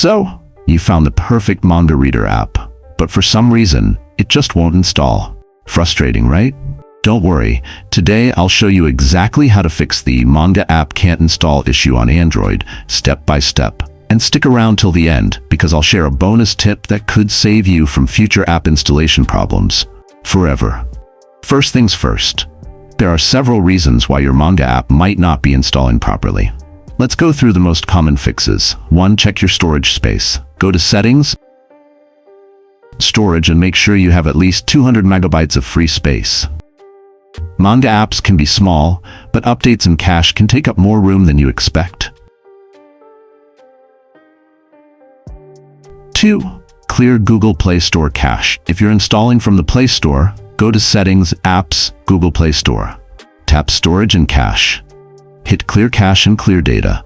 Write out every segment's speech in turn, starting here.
So, you found the perfect manga reader app, but for some reason, it just won't install. Frustrating, right? Don't worry, today I'll show you exactly how to fix the Manga app can't install issue on Android, step by step. And stick around till the end, because I'll share a bonus tip that could save you from future app installation problems. Forever. First things first. There are several reasons why your Manga app might not be installing properly. Let's go through the most common fixes. 1. Check your storage space. Go to Settings, Storage, and make sure you have at least 200 megabytes of free space. Manga apps can be small, but updates and cache can take up more room than you expect. 2. Clear Google Play Store cache. If you're installing from the Play Store, go to Settings, Apps, Google Play Store. Tap Storage and Cache. Hit Clear Cache and Clear Data.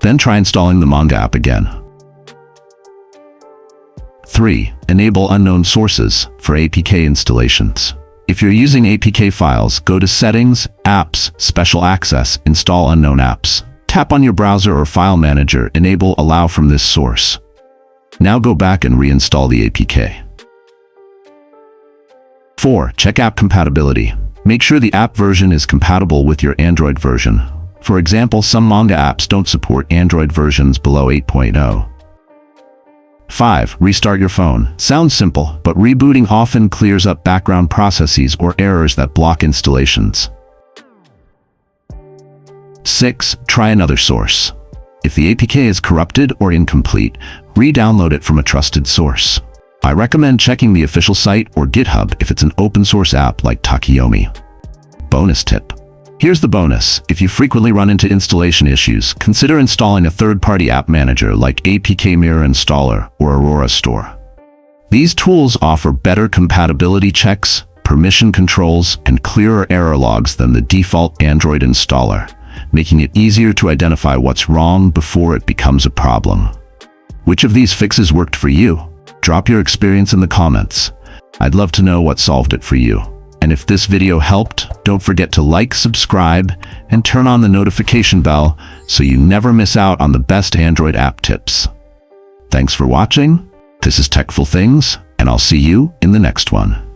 Then try installing the Manga app again. 3. Enable unknown sources for APK installations. If you're using APK files, go to Settings, Apps, Special Access, Install Unknown Apps. Tap on your browser or file manager, enable Allow from this source. Now go back and reinstall the APK. 4. Check app compatibility. Make sure the app version is compatible with your Android version. For example, some Manga apps don't support Android versions below 8.0. 5. Restart your phone. Sounds simple, but rebooting often clears up background processes or errors that block installations. 6. Try another source. If the APK is corrupted or incomplete, re-download it from a trusted source. I recommend checking the official site or GitHub if it's an open source app like Tachiyomi. Bonus tip. Here's the bonus. If you frequently run into installation issues, consider installing a third-party app manager like APK Mirror Installer or Aurora Store. These tools offer better compatibility checks, permission controls, and clearer error logs than the default Android installer, making it easier to identify what's wrong before it becomes a problem. Which of these fixes worked for you? Drop your experience in the comments. I'd love to know what solved it for you. And if this video helped, don't forget to like, subscribe, and turn on the notification bell so you never miss out on the best Android app tips. Thanks for watching. This is Techful Things, and I'll see you in the next one.